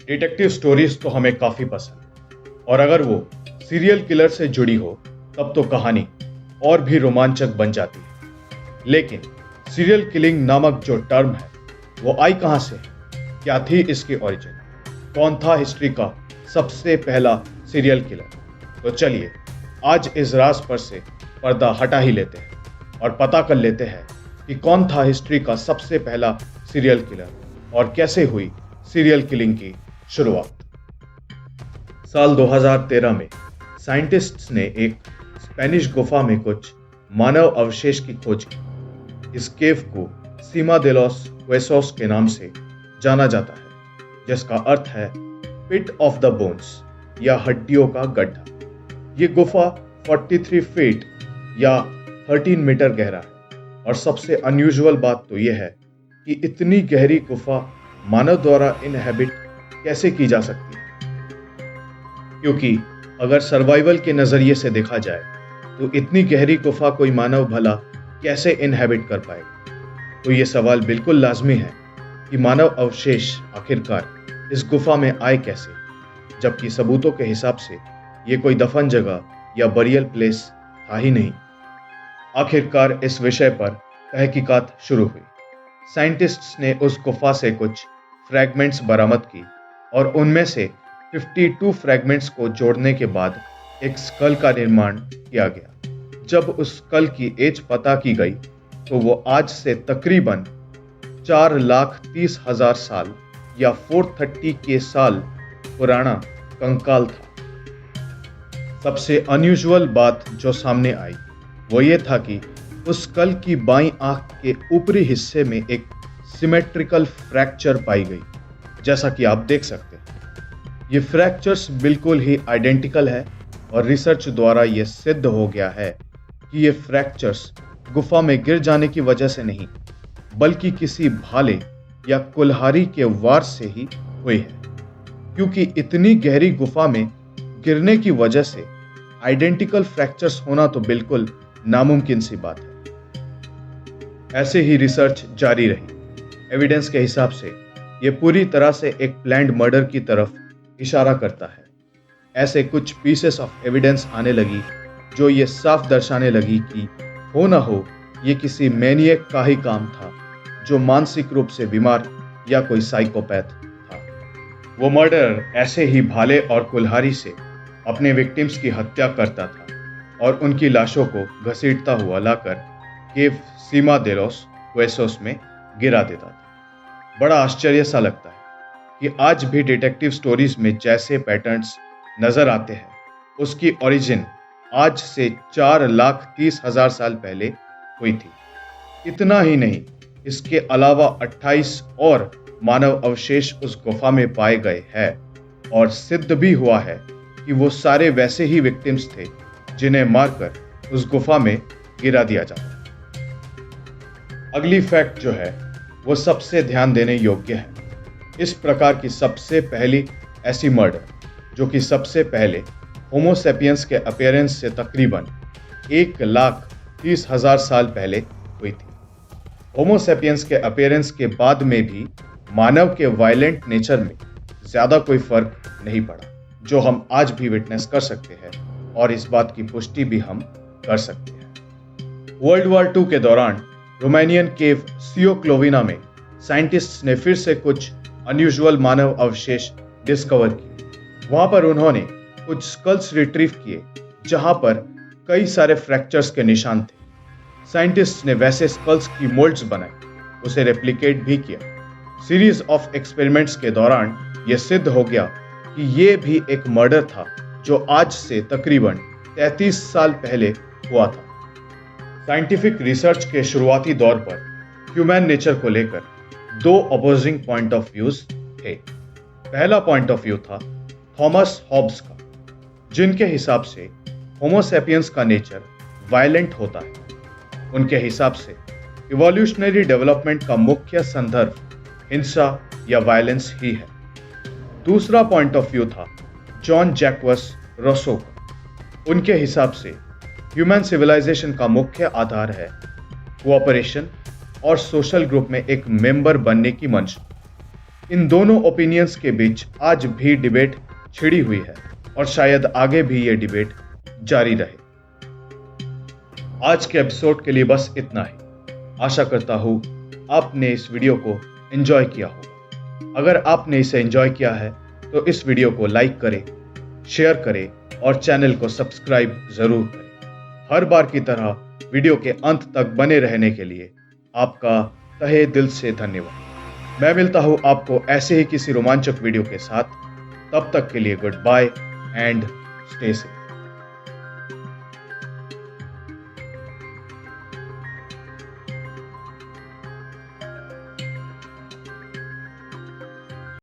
Detective stories तो हमें काफी पसंद है और अगर वो सीरियल किलर से जुड़ी हो तब तो कहानी और भी रोमांचक बन जाती है। लेकिन सीरियल किलिंग नामक जो टर्म है वो आई कहां से? क्या थी इसकी ओरिजिन? कौन था हिस्ट्री का सबसे पहला सीरियल किलर? तो चलिए आज इस राज पर से पर्दा हटा ही लेते हैं और पता कर लेते हैं कि कौन था हिस्ट्री का सबसे पहला सीरियल किलर और कैसे हुई सीरियल किलिंग की शुरुआत। साल 2013 में साइंटिस्ट्स ने एक स्पेनिश गुफा में कुछ मानव अवशेष की खोज की। इस केव को सीमा दे लॉस हुएसोस के नाम से जाना जाता है, जिसका अर्थ है पिट ऑफ द बोन्स या हड्डियों का गड्ढा। ये गुफा 43 फीट या 13 मीटर गहरा है और सबसे अनयूजुअल बात तो यह है कि इतनी गहरी गुफा मानव द्वारा इनहैबिट कैसे की जा सकती है, क्योंकि अगर सर्वाइवल के नजरिए से देखा जाए तो इतनी गहरी गुफा कोई मानव भला कैसे इनहैबिट कर पाएगा। तो ये सवाल बिल्कुल लाजमी है कि मानव अवशेष आखिरकार इस गुफा में आए कैसे, जबकि सबूतों के हिसाब से ये कोई दफन जगह या बरियल प्लेस था ही नहीं। आखिरकार इस विषय पर तहकीकात शुरू हुई। साइंटिस्ट्स ने उस गुफा से कुछ फ्रैगमेंट्स बरामद की और उनमें से 52 फ्रैगमेंट्स को जोड़ने के बाद एक स्कल का निर्माण किया गया। जब उस स्कल की एज पता की गई तो वो आज से तकरीबन 4,30,000 साल या 430 के साल पुराना कंकाल था। सबसे अनयूजुअल बात जो सामने आई वो ये था कि उस स्कल की बाईं आंख के ऊपरी हिस्से में एक सिमेट्रिकल फ्रैक्चर पाई गई, जैसा कि आप देख सकते हैं। ये फ्रैक्चर्स बिल्कुल ही आइडेंटिकल है और रिसर्च द्वारा यह सिद्ध हो गया है कि ये फ्रैक्चर्स गुफा में गिर जाने की वजह से नहीं, बल्कि किसी भाले या कुल्हाड़ी के वार से ही हुई है, क्योंकि इतनी गहरी गुफा में गिरने की वजह से आइडेंटिकल फ्रैक्चर्स होना तो बिल्कुल नामुमकिन सी बात है। ऐसे ही रिसर्च जारी रही। एविडेंस के हिसाब से यह पूरी तरह से एक प्लान्ड मर्डर की तरफ इशारा करता है। ऐसे कुछ पीसेस ऑफ एविडेंस आने लगी जो ये साफ दर्शाने लगी कि हो ना हो ये किसी मैनिएक का ही काम था जो मानसिक रूप से बीमार या कोई साइकोपैथ था। वो मर्डरर ऐसे ही भाले और कुल्हाड़ी से अपने विक्टिम्स की हत्या करता था और उनकी लाशों को घसीटता हुआ लाकर केव सीमा दे लॉस हुएसोस में गिरा देता था। बड़ा आश्चर्य सा लगता है कि आज भी डिटेक्टिव स्टोरीज में जैसे पैटर्न्स नजर आते हैं उसकी ओरिजिन आज से 4,30,000 साल पहले हुई थी। इतना ही नहीं, इसके अलावा 28 और मानव अवशेष उस गुफा में पाए गए हैं और सिद्ध भी हुआ है कि वो सारे वैसे ही विक्टिम्स थे जिन्हें मारकर उस गुफा में गिरा दिया जाता। अगली फैक्ट जो है वो सबसे ध्यान देने योग्य है। इस प्रकार की सबसे पहली ऐसी मर्डर जो कि सबसे पहले होमो सेपियंस के अपीयरेंस से तकरीबन 1,30,000 साल पहले हुई थी। होमो सेपियंस के अपीयरेंस के बाद में भी मानव के वायलेंट नेचर में ज्यादा कोई फर्क नहीं पड़ा, जो हम आज भी विटनेस कर सकते हैं और इस बात की पुष्टि भी हम कर सकते हैं। वर्ल्ड वॉर II के दौरान रोमानियन केव सियोक्लोविना में साइंटिस्ट्स ने फिर से कुछ अनयूजुअल मानव अवशेष डिस्कवर किए। वहां पर उन्होंने कुछ स्कल्स रिट्रीव किए जहां पर कई सारे फ्रैक्चर्स के निशान थे। साइंटिस्ट्स ने वैसे स्कल्स की मोल्ड्स बनाए, उसे रेप्लिकेट भी किया। सीरीज ऑफ एक्सपेरिमेंट्स के दौरान यह सिद्ध हो गया कि यह भी एक मर्डर था जो आज से तकरीबन 33 साल पहले हुआ था। साइंटिफिक रिसर्च के शुरुआती दौर पर ह्यूमन नेचर को लेकर 2 अपोजिंग पॉइंट ऑफ व्यूज थे। पहला पॉइंट ऑफ व्यू था थॉमस हॉब्स का, जिनके हिसाब से होमो सेपियंस का नेचर वायलेंट होता है। उनके हिसाब से इवोल्यूशनरी डेवलपमेंट का मुख्य संदर्भ हिंसा या वायलेंस ही है। दूसरा पॉइंट ऑफ व्यू था जॉन जैक्वस रोसो का। उनके हिसाब से ह्यूमन सिविलाइजेशन का मुख्य आधार है कोऑपरेशन और सोशल ग्रुप में एक मेंबर बनने की मंशा। इन दोनों ओपिनियंस के बीच आज भी डिबेट छिड़ी हुई है और शायद आगे भी ये डिबेट जारी रहे। आज के एपिसोड के लिए बस इतना ही। आशा करता हूं आपने इस वीडियो को एंजॉय किया होगा। अगर आपने इसे एंजॉय किया है तो इस वीडियो को लाइक करें, शेयर करें और चैनल को सब्सक्राइब जरूर करें। हर बार की तरह वीडियो के अंत तक बने रहने के लिए आपका तहे दिल से धन्यवाद। मैं मिलता हूं आपको ऐसे ही किसी रोमांचक वीडियो के साथ। तब तक के लिए goodbye and stay safe.